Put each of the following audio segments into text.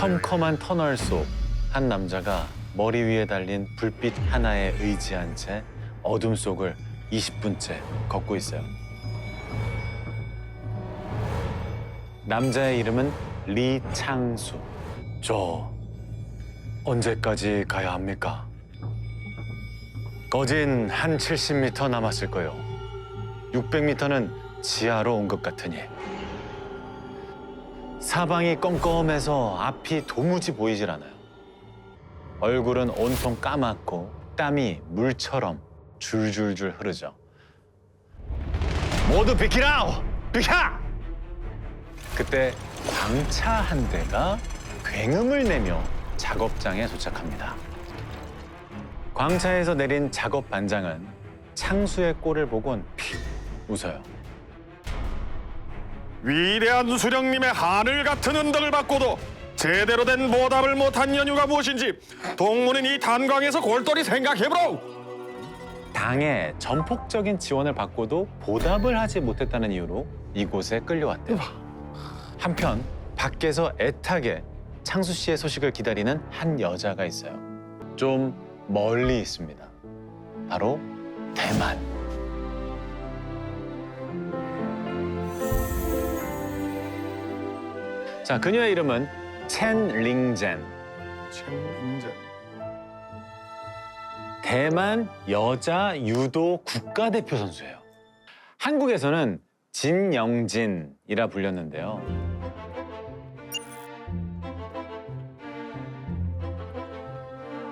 컴컴한 터널 속 한 남자가 머리 위에 달린 불빛 하나에 의지한 채 어둠 속을 20분째 걷고 있어요. 남자의 이름은 리창수. 저 언제까지 가야 합니까? 거진 한 70m 남았을 거요. 600m는 지하로 온 것 같으니. 사방이 껌껌해서 앞이 도무지 보이질 않아요. 얼굴은 온통 까맣고 땀이 물처럼 줄줄줄 흐르죠. 모두 비키라! 비켜! 그때 광차 한 대가 굉음을 내며 작업장에 도착합니다. 광차에서 내린 작업 반장은 창수의 꼴을 보곤 픽 웃어요. 위대한 수령님의 하늘 같은 은덕을 받고도 제대로 된 보답을 못한 연유가 무엇인지 동무는 이 단광에서 골똘히 생각해보라. 당의 전폭적인 지원을 받고도 보답을 하지 못했다는 이유로 이곳에 끌려왔대요. 한편 밖에서 애타게 창수 씨의 소식을 기다리는 한 여자가 있어요. 좀 멀리 있습니다. 바로 대만. 자, 그녀의 이름은 첸 링젠. 대만 여자 유도 국가대표 선수예요. 한국에서는 진영진이라 불렸는데요.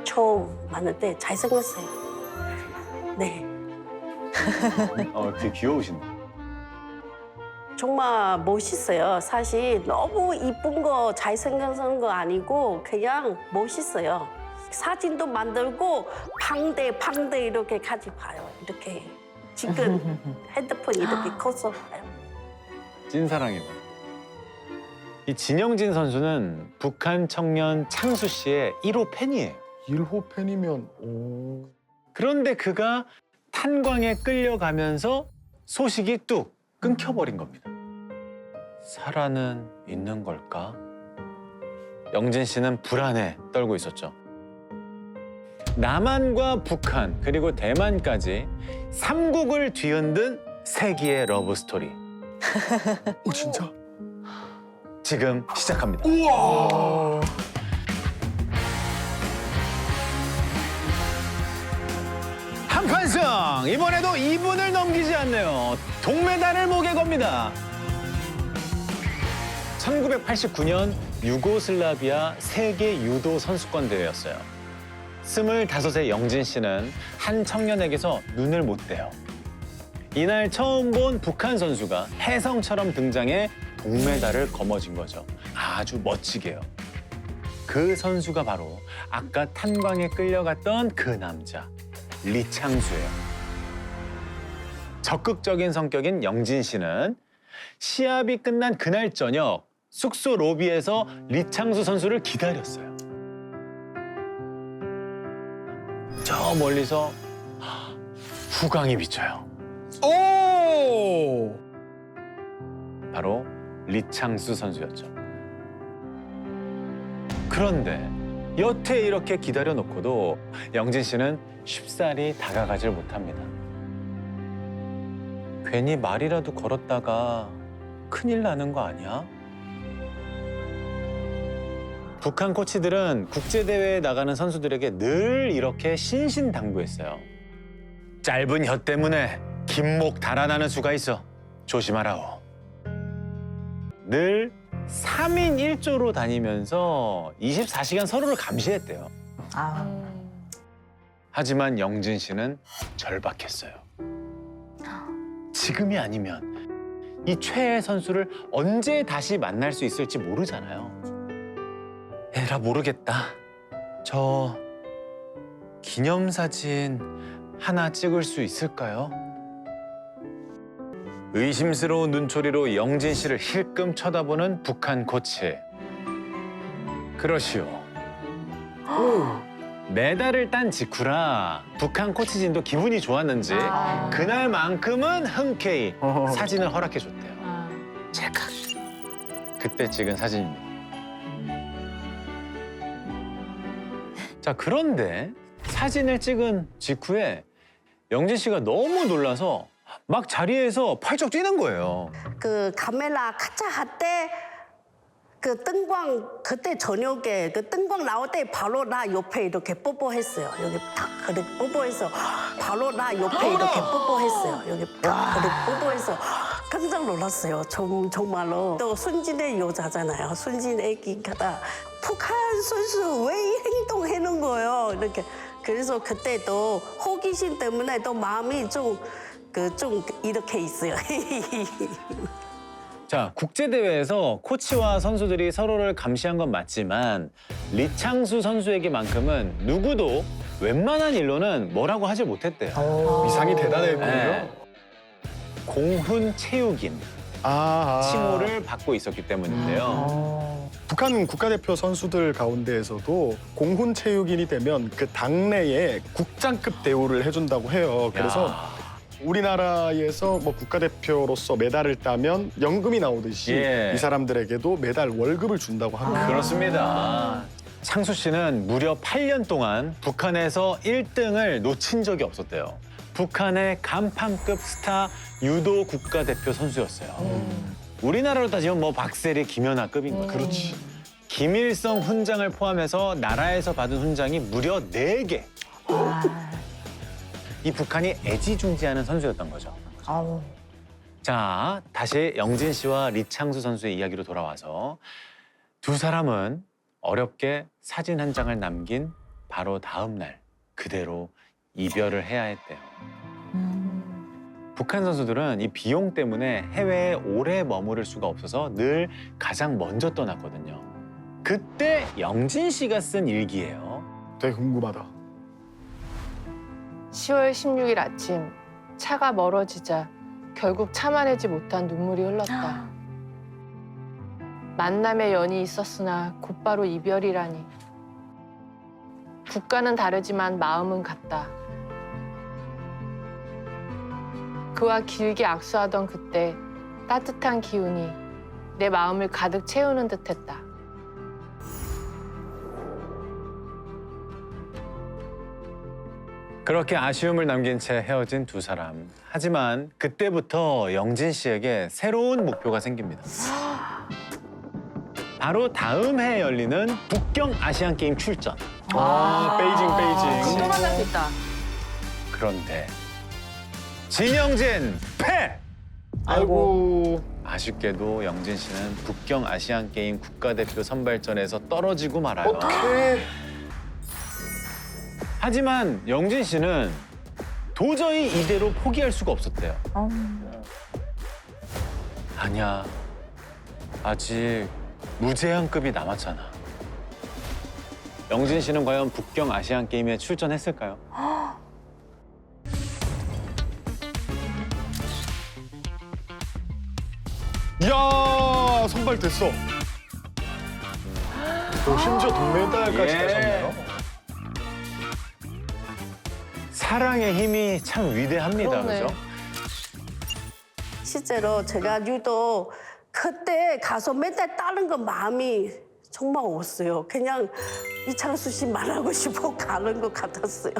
처음 봤는데 잘생겼어요. 네. 되게 귀여우신데. 정말 멋있어요. 사실 너무 이쁜 거 잘생겨서 거 아니고 그냥 멋있어요. 사진도 만들고 팡대 이렇게 같이 봐요. 이렇게 지금 핸드폰 이렇게 커서 봐요. 찐사랑이다. 이 진영진 선수는 북한 청년 창수 씨의 1호 팬이에요. 1호 팬이면 오. 그런데 그가 탄광에 끌려가면서 소식이 뚝 끊겨버린 겁니다. 살아는 있는 걸까? 영진 씨는 불안에 떨고 있었죠. 남한과 북한 그리고 대만까지 3국을 뒤흔든 세기의 러브 스토리. 오 진짜? 지금 시작합니다. 우와. 한판승! 이번에도 2분을 넘기지 않네요. 동메달을 목에 겁니다. 1989년 유고슬라비아 세계 유도 선수권 대회였어요. 25의 영진 씨는 한 청년에게서 눈을 못 떼요. 이날 처음 본 북한 선수가 혜성처럼 등장해 동메달을 거머쥔 거죠. 아주 멋지게요. 그 선수가 바로 아까 탄광에 끌려갔던 그 남자, 리창수예요. 적극적인 성격인 영진 씨는 시합이 끝난 그날 저녁 숙소 로비에서 리창수 선수를 기다렸어요. 저 멀리서 후광이 비쳐요. 오. 바로 리창수 선수였죠. 그런데 여태 이렇게 기다려놓고도 영진 씨는 쉽사리 다가가질 못합니다. 괜히 말이라도 걸었다가 큰일 나는 거 아니야? 북한 코치들은 국제대회에 나가는 선수들에게 늘 이렇게 신신당부했어요. 짧은 혀 때문에 긴목 달아나는 수가 있어. 조심하라오. 늘 3인 1조로 다니면서 24시간 서로를 감시했대요. 하지만 영진 씨는 절박했어요. 지금이 아니면 이 최애 선수를 언제 다시 만날 수 있을지 모르잖아요. 에라 모르겠다. 저 기념사진 하나 찍을 수 있을까요? 의심스러운 눈초리로 영진 씨를 힐끔 쳐다보는 북한 코치. 그러시오. 메달을 딴 직후라 북한 코치진도 기분이 좋았는지 그날만큼은 흔쾌히 사진을 허락해줬대요. 찰칵. 그때 찍은 사진입니다. 자, 그런데 사진을 찍은 직후에 영진 씨가 너무 놀라서 막 자리에서 펄쩍 뛰는 거예요. 그 카메라 카차 할 때 그灯光 그때 저녁에 그灯光 나올 때 바로 나 옆에 이렇게 뽀뽀했어요. 여기 탁 그렇게 뽀뽀해서 바로 나 옆에 이렇게 뽀뽀했어요. 여기 탁 그렇게 뽀뽀해서 깜짝 놀랐어요. 정말로. 또 순진의 여자잖아요. 순진 애기가 북한 선수 왜 이 행동하는 거예요? 이렇게. 그래서 그때 또 호기심 때문에 또 마음이 좀 이렇게 있어요. 자, 국제대회에서 코치와 선수들이 서로를 감시한 건 맞지만 리창수 선수에게만큼은 누구도 웬만한 일로는 뭐라고 하지 못했대요. 위상이 대단했군요. 네. 공훈 체육인 칭호를 받고 있었기 때문인데요. 북한 국가대표 선수들 가운데에서도 공훈 체육인이 되면 그 당내에 국장급 대우를 해준다고 해요. 그래서 야. 우리나라에서 뭐 국가대표로서 메달을 따면 연금이 나오듯이 예. 이 사람들에게도 매달 월급을 준다고 합니다. 그렇습니다. 창수 씨는 무려 8년 동안 북한에서 1등을 놓친 적이 없었대요. 북한의 간판급 스타 유도 국가대표 선수였어요. 우리나라로 따지면 뭐 박세리, 김연아급인 거죠. 그렇지. 김일성 훈장을 포함해서 나라에서 받은 훈장이 무려 4개. 이 북한이 애지중지하는 선수였던 거죠. 아우. 자, 다시 영진 씨와 리창수 선수의 이야기로 돌아와서 두 사람은 어렵게 사진 한 장을 남긴 바로 다음 날 그대로 이별을 해야 했대요. 북한 선수들은 이 비용 때문에 해외에 오래 머무를 수가 없어서 늘 가장 먼저 떠났거든요. 그때 영진 씨가 쓴 일기예요. 되게 궁금하다. 10월 16일 아침 차가 멀어지자 결국 참아내지 못한 눈물이 흘렀다. 만남의 연이 있었으나 곧바로 이별이라니. 국가는 다르지만 마음은 같다. 그와 길게 악수하던 그때 따뜻한 기운이 내 마음을 가득 채우는 듯했다. 그렇게 아쉬움을 남긴 채 헤어진 두 사람. 하지만 그때부터 영진 씨에게 새로운 목표가 생깁니다. 바로 다음 해에 열리는 북경 아시안 게임 출전. 베이징. 또 만날 수 있다. 그런데 진영진 패! 아이고. 아쉽게도 영진 씨는 북경 아시안 게임 국가대표 선발전에서 떨어지고 말아요. 어떡해. 하지만 영진 씨는 도저히 이대로 포기할 수가 없었대요. 아니야, 아직 무제한급이 남았잖아. 영진 씨는 과연 북경 아시안 게임에 출전했을까요? 이야, 선발됐어. 또 심지어 동메달까지 예. 따셨네요. 사랑의 힘이 참 위대합니다, 그러네. 그죠? 실제로 제가 유도 그때 가서 메달 따는 거 마음이 정말 없어요. 그냥 이창수 씨 말하고 싶어 가는 것 같았어요.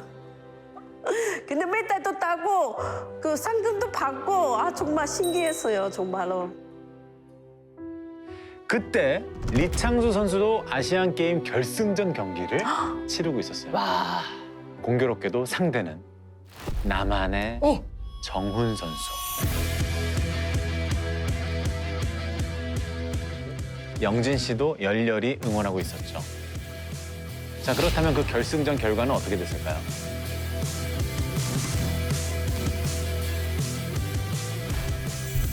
근데 메달도 따고 그 상금도 받고 정말 신기했어요, 정말로. 그때 리창수 선수도 아시안 게임 결승전 경기를 치르고 있었어요. 와. 공교롭게도 상대는 남한의 정훈 선수. 영진 씨도 열렬히 응원하고 있었죠. 자, 그렇다면 그 결승전 결과는 어떻게 됐을까요?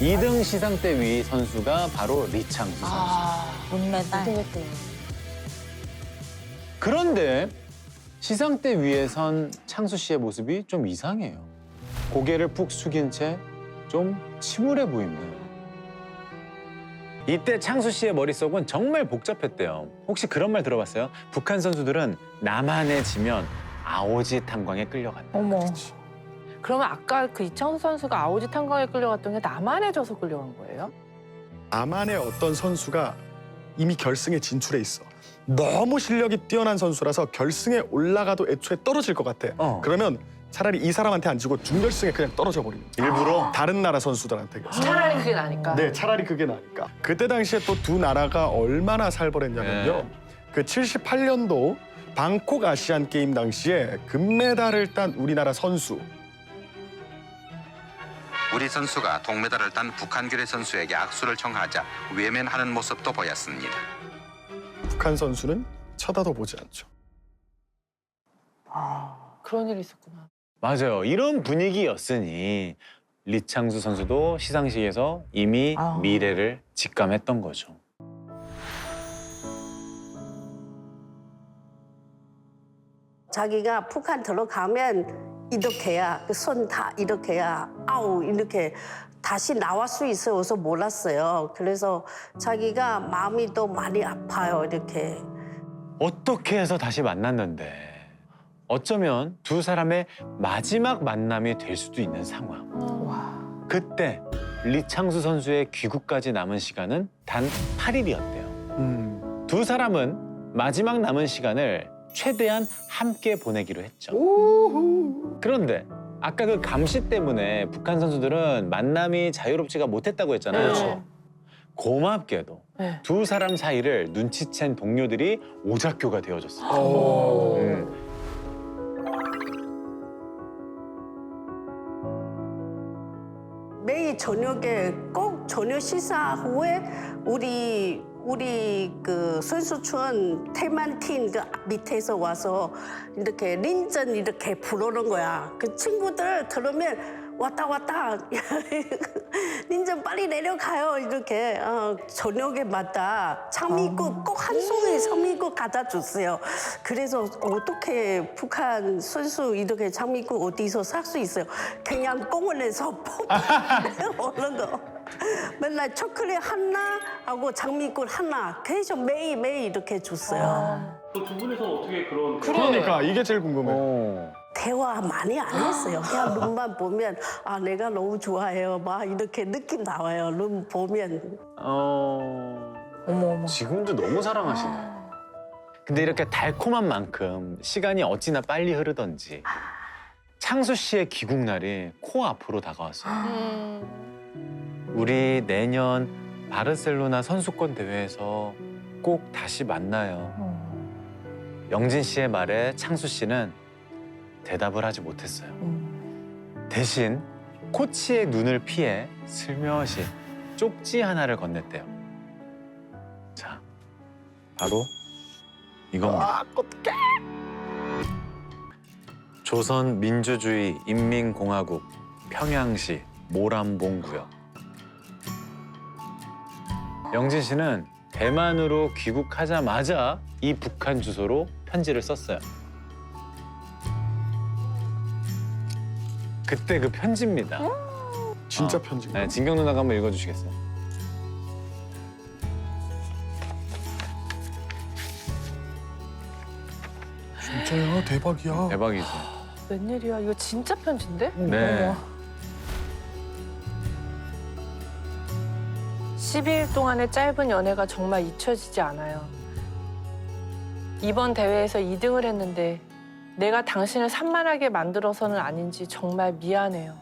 이 2등 시상대 위 선수가 바로 리창수 선수. 은메달. 그런데 시상대 위에 선 창수 씨의 모습이 좀 이상해요. 고개를 푹 숙인 채 좀 침울해 보입니다. 이때 창수 씨의 머릿속은 정말 복잡했대요. 혹시 그런 말 들어봤어요? 북한 선수들은 남한에 지면 아오지 탄광에 끌려간다. 어머. 그러면 아까 그 이창수 선수가 아오지 탄광에 끌려갔던 게 남한에 져서 끌려간 거예요? 남한의 어떤 선수가 이미 결승에 진출해 있어. 너무 실력이 뛰어난 선수라서 결승에 올라가도 애초에 떨어질 것 같아. 그러면 차라리 이 사람한테 안 지고 준결승에 그냥 떨어져 버리는 거야. 일부러? 다른 나라 선수들한테. 차라리 그게 나니까. 네, 차라리 그게 나니까. 그때 당시에 또 두 나라가 얼마나 살벌했냐면요. 그 78년도 방콕 아시안 게임 당시에 금메달을 딴 우리나라 선수. 우리 선수가 동메달을 딴 북한교대 선수에게 악수를 청하자 외면하는 모습도 보였습니다. 북한 선수는 쳐다도 보지 않죠. 그런 일이 있었구나. 맞아요. 이런 분위기였으니 리창수 선수도 시상식에서 이미 미래를 직감했던 거죠. 자기가 북한 들어가면 이렇게 해야 손 다 이렇게 해야 아우 이렇게 다시 나올 수 있어서 몰랐어요. 그래서 자기가 마음이 또 많이 아파요. 이렇게. 어떻게 해서 다시 만났는데 어쩌면 두 사람의 마지막 만남이 될 수도 있는 상황. 그때 리창수 선수의 귀국까지 남은 시간은 단 8일이었대요. 두 사람은 마지막 남은 시간을 최대한 함께 보내기로 했죠. 그런데 아까 그 감시 때문에 북한 선수들은 만남이 자유롭지가 못했다고 했잖아요. 그렇죠. 고맙게도 네. 두 사람 사이를 눈치챈 동료들이 오작교가 되어줬어요. 매일 저녁에 꼭 저녁 식사 후에 우리 그 선수촌 태만팀 그 밑에서 와서 이렇게 린전 이렇게 부르는 거야. 그 친구들 들으면 왔다 린전 빨리 내려가요 이렇게 저녁에마다 장미꽃 꼭 한 송이 장미꽃 갖다 줬어요. 그래서 어떻게 북한 선수 이렇게 장미꽃 어디서 살 수 있어요? 그냥 공원에서 오는 거. 맨날 초콜릿 하나 하고 장미꽃 하나 계속 매일매일 이렇게 줬어요. 또 두 분이서 어떻게 그런 그러니까 이게 제일 궁금해. 대화 많이 안 했어요. 그냥 눈만 보면 아 내가 너무 좋아해요. 막 이렇게 느낌 나와요. 눈 보면. 어머. 지금도 너무 사랑하시네. 근데 이렇게 달콤한 만큼 시간이 어찌나 빨리 흐르던지 창수 씨의 귀국 날이 코앞으로 다가왔어요. 우리 내년 바르셀로나 선수권 대회에서 꼭 다시 만나요. 영진 씨의 말에 창수 씨는 대답을 하지 못했어요. 대신 코치의 눈을 피해 슬며시 쪽지 하나를 건넸대요. 자, 바로 이겁니다. 조선민주주의 인민공화국 평양시 모란봉구역. 영진 씨는 대만으로 귀국하자마자 이 북한 주소로 편지를 썼어요. 그때 그 편지입니다. 진짜 편지. 네, 진경 누나가 한번 읽어주시겠어요? 진짜야 대박이야. 대박이죠. 웬일이야? 이거 진짜 편지인데? 네. 12일 동안의 짧은 연애가 정말 잊혀지지 않아요. 이번 대회에서 2등을 했는데 내가 당신을 산만하게 만들어서는 아닌지 정말 미안해요.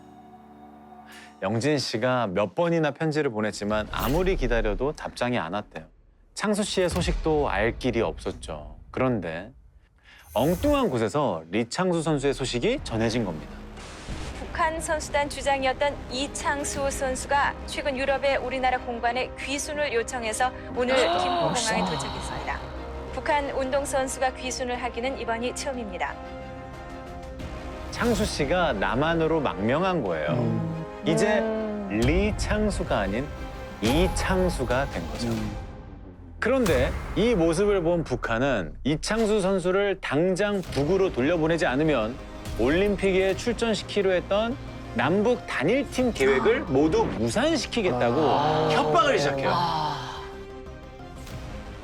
영진 씨가 몇 번이나 편지를 보냈지만 아무리 기다려도 답장이 안 왔대요. 창수 씨의 소식도 알 길이 없었죠. 그런데 엉뚱한 곳에서 리창수 선수의 소식이 전해진 겁니다. 북한 선수단 주장이었던 이창수 선수가 최근 유럽의 우리나라 공관에 귀순을 요청해서 오늘 김포공항에 도착했습니다. 북한 운동선수가 귀순을 하기는 이번이 처음입니다. 창수 씨가 남한으로 망명한 거예요. 이제 리창수가 아닌 이창수가 된 거죠. 그런데 이 모습을 본 북한은 이창수 선수를 당장 북으로 돌려보내지 않으면 올림픽에 출전시키려 했던 남북 단일팀 계획을 모두 무산시키겠다고 협박을 시작해요.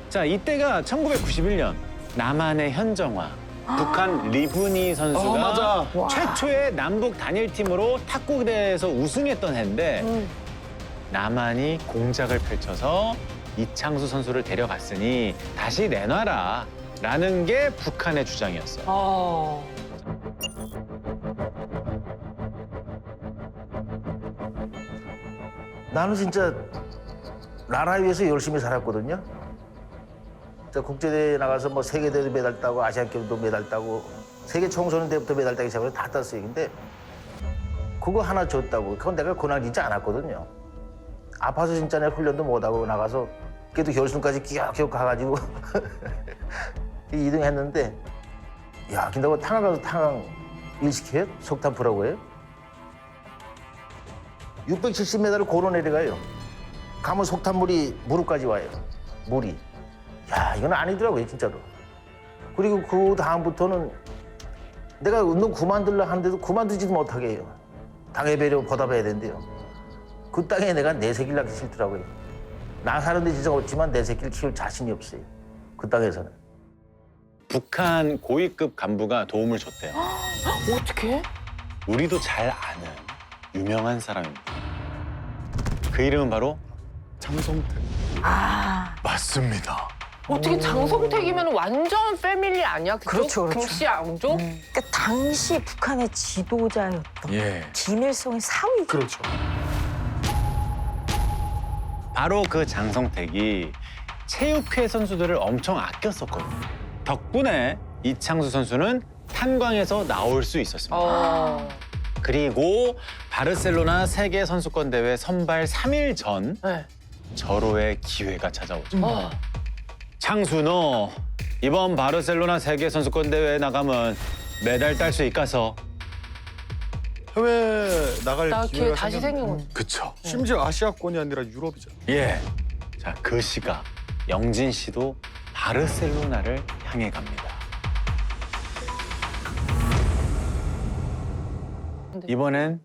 자, 이때가 1991년 남한의 현정화, 북한 리브니 선수가 맞아. 최초의 남북 단일팀으로 탁구대회에서 우승했던 해인데 남한이 공작을 펼쳐서 이창수 선수를 데려갔으니 다시 내놔라 라는 게 북한의 주장이었어요. 나는 진짜 나라 위해서 열심히 살았거든요. 국제대회 나가서 뭐 세계대회도 메달 따고 아시안게임도 메달 따고 세계 청소년 대회부터 메달 따기 시작해서 다 땄어요. 근데 그거 하나 줬다고 그건 내가 고난이지 않았거든요. 아파서 진짜 내 훈련도 못하고 나가서 그래도 결승까지 기억기억 가가지고 2등 했는데 야 근데 탕화 가서 탕 일시켜요? 석탄 푸라고 해요? 670m를 고로 내려가요. 가면 속탄물이 무릎까지 와요. 물이. 야 이건 아니더라고요 진짜로. 그리고 그 다음부터는 내가 운동 그만둘라 하는데도 그만두지도 못하게 해요. 당의 배려 보답해야 된대요. 그 땅에 내가 내 새끼를 낳기 싫더라고요. 나 사는데 진짜 없지만 내 새끼를 키울 자신이 없어요. 그 땅에서는. 북한 고위급 간부가 도움을 줬대요. 어떻게? 우리도 잘 아는 유명한 사람입니다. 그 이름은 바로 장성태. 맞습니다. 어떻게 장성택이면 완전 패밀리 아니야? 그쪽? 그렇죠, 그렇죠. 김씨 양쪽? 그러니까 당시 북한의 지도자였던 예. 김일성의 사위. 그렇죠. 바로 그 장성택이 체육회 선수들을 엄청 아꼈었거든요. 덕분에 이창수 선수는 탄광에서 나올 수 있었습니다. 그리고 바르셀로나 세계 선수권 대회 선발 3일 전 네. 절호의 기회가 찾아오죠. 어. 창수 너 이번 바르셀로나 세계 선수권 대회에 나가면 메달 딸 수 있겠어. 해외 나갈 나 기회 기회가 다시 생겼네. 생긴 거. 그쵸. 심지어 아시아권이 아니라 유럽이잖아. 예. 자, 그 시각 영진 씨도 바르셀로나를 향해 갑니다. 이번엔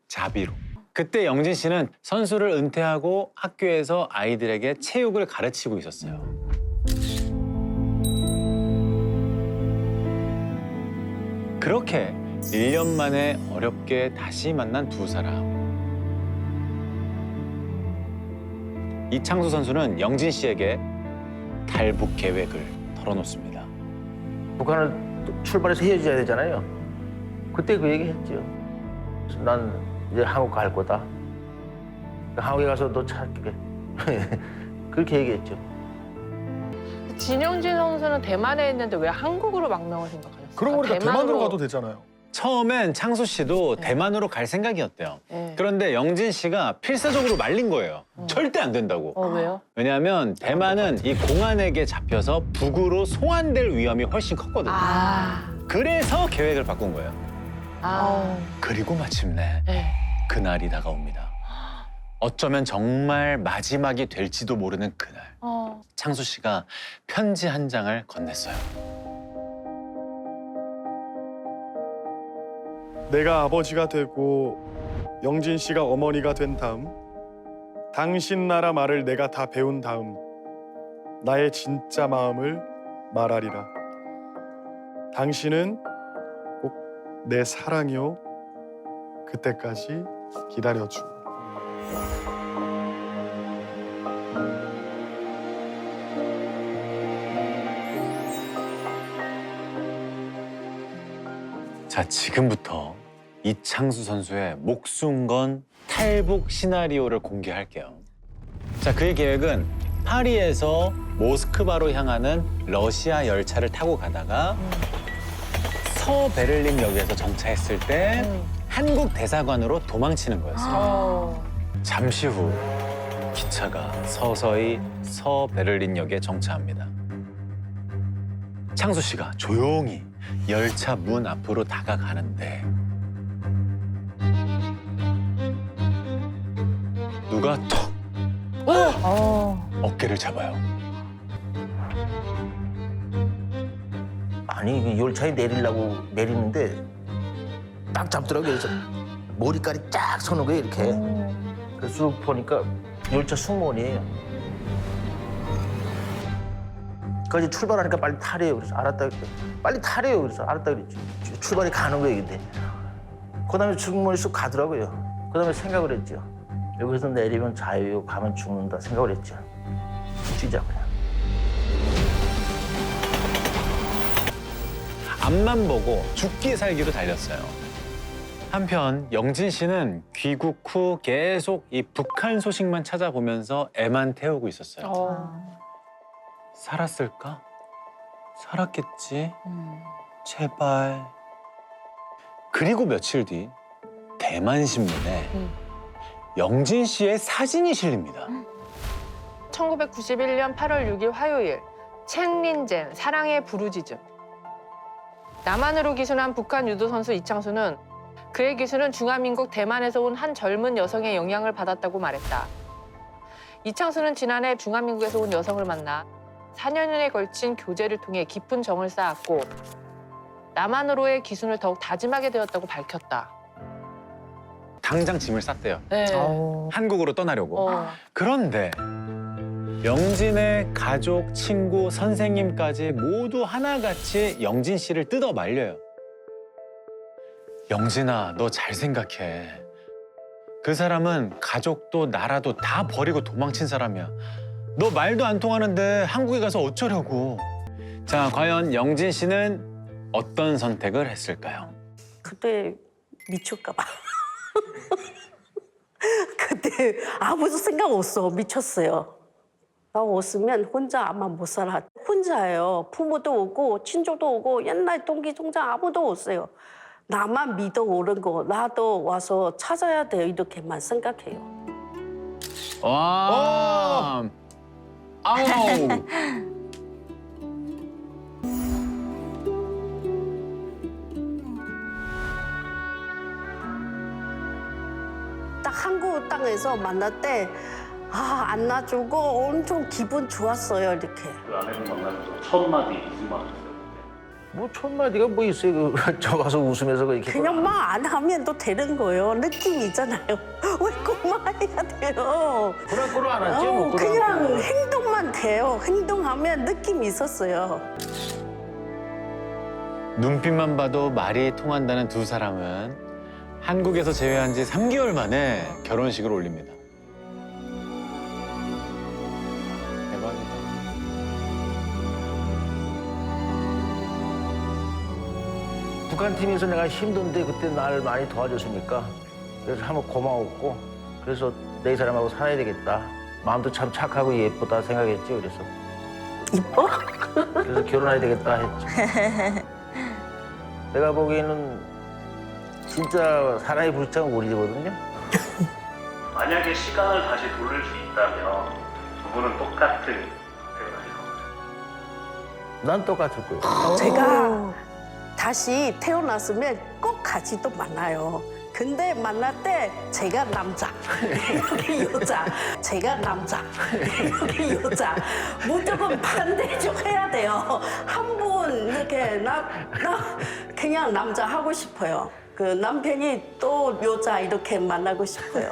자비로. 그때 영진 씨는 선수를 은퇴하고 학교에서 아이들에게 체육을 가르치고 있었어요. 그렇게 1년 만에 어렵게 다시 만난 두 사람. 이창수 선수는 영진 씨에게 탈북 계획을 털어놓습니다. 북한을 출발해서 헤어져야 되잖아요. 그때 그 얘기 했죠. 난 이제 한국 갈 거다. 한국에 가서 너 찾게. 그렇게 얘기했죠. 진영진 선수는 대만에 있는데 왜 한국으로 망명을 생각하셨어요? 그럼 우리가 대만으로 가도 되잖아요. 처음엔 창수 씨도 대만으로 갈 생각이었대요. 네. 그런데 영진 씨가 필사적으로 말린 거예요. 절대 안 된다고. 왜요? 왜냐하면 대만은 이 공안에게 잡혀서 북으로 송환될 위험이 훨씬 컸거든요. 그래서 계획을 바꾼 거예요. 그리고 마침내 네. 그날이 다가옵니다. 어쩌면 정말 마지막이 될지도 모르는 그날. 창수 씨가 편지 한 장을 건넸어요. 내가 아버지가 되고 영진 씨가 어머니가 된 다음 당신 나라 말을 내가 다 배운 다음 나의 진짜 마음을 말하리라. 당신은 꼭 내 사랑이요. 그때까지 기다려주. 자, 지금부터 이창수 선수의 목숨 건 탈북 시나리오를 공개할게요. 자, 그의 계획은 파리에서 모스크바로 향하는 러시아 열차를 타고 가다가 서베를린역에서 정차했을 때 한국 대사관으로 도망치는 거였어요. 잠시 후 기차가 서서히 서베를린역에 정차합니다. 창수 씨가 조용히 열차 문 앞으로 다가가는데 누가 턱 어깨를 잡아요. 아니 열차에 내리려고 내리는데 딱 잡더라고요. 그래서 머리까지 쫙 서는 거예요 이렇게. 그래서 쑥 보니까 열차 승무원이에요. 그래서 출발하니까 빨리 타래요. 그래서 알았다 그랬더니 빨리 타래요. 그래서 알았다 그랬지. 출발이 가는 거예요 근데. 그다음에 승무원이 쑥 가더라고요. 그다음에 생각을 했죠. 여기서 내리면 자유, 가면 죽는다 생각을 했죠. 쉬자 그냥. 앞만 보고 죽기 살기로 달렸어요. 한편 영진 씨는 귀국 후 계속 이 북한 소식만 찾아보면서 애만 태우고 있었어요. 살았을까? 살았겠지? 제발. 그리고 며칠 뒤 대만 신문에 영진 씨의 사진이 실립니다. 1991년 8월 6일 화요일 첸린젠 사랑의 부르짖음. 남한으로 기순한 북한 유도 선수 이창수는 그의 기순은 중화민국 대만에서 온 한 젊은 여성의 영향을 받았다고 말했다. 이창수는 지난해 중화민국에서 온 여성을 만나 4년에 걸친 교제를 통해 깊은 정을 쌓았고 남한으로의 기순을 더욱 다짐하게 되었다고 밝혔다. 당장 짐을 쌌대요. 네. 한국으로 떠나려고. 그런데 영진의 가족, 친구, 선생님까지 모두 하나같이 영진 씨를 뜯어 말려요. 영진아, 너 잘 생각해. 그 사람은 가족도 나라도 다 버리고 도망친 사람이야. 너 말도 안 통하는데 한국에 가서 어쩌려고. 자, 과연 영진 씨는 어떤 선택을 했을까요? 그때 미칠까 봐. 그때 아무도 생각 없어. 미쳤어요. 나 없으면 혼자 아마 못 살아. 혼자예요. 부모도 오고 친족도 오고 옛날 동기 동장 아무도 없어요. 나만 믿어 오른 거 나도 와서 찾아야 돼요. 이렇게만 생각해요. 와. 아우. 딱 한국 땅에서 만날 때 안 놔주고 엄청 기분 좋았어요. 이렇게. 그 아내분 만나면서 첫 마디 무슨 말 하셨어요? 뭐 첫마디가 뭐 있어요? 저 가서 웃으면서 이렇게. 그냥 말 안 하면 또 되는 거예요. 느낌이 있잖아요. 왜 꼭 말해야 돼요? 꾸락꾸락 안 하죠? 뭐 그냥 행동만 돼요. 행동하면 느낌이 있었어요. 눈빛만 봐도 말이 통한다는 두 사람은 한국에서 재회한 지 3개월 만에 결혼식을 올립니다. 대박이다. 북한 팀에서 내가 힘든데 그때 날 많이 도와줬으니까 그래서 한번 고마웠고 그래서 내 사람하고 살아야 되겠다. 마음도 참 착하고 예쁘다 생각했지. 그래서 이뻐? 그래서 결혼해야 되겠다 했지. 내가 보기에는 진짜 사랑의 불장은 우리 집거든요. 만약에 시간을 다시 돌릴 수 있다면 두 분은 똑같은 선택을 하실 건가요? 난 똑같을 거예요. 제가 다시 태어났으면 꼭 같이 또 만나요. 근데 만날 때 제가 남자, 여기 여자, 제가 남자, 여기 여자. 무조건 반대 좀 해야 돼요. 한 분 이렇게 나 그냥 남자 하고 싶어요. 그 남편이 또 여자 이렇게 만나고 싶어요.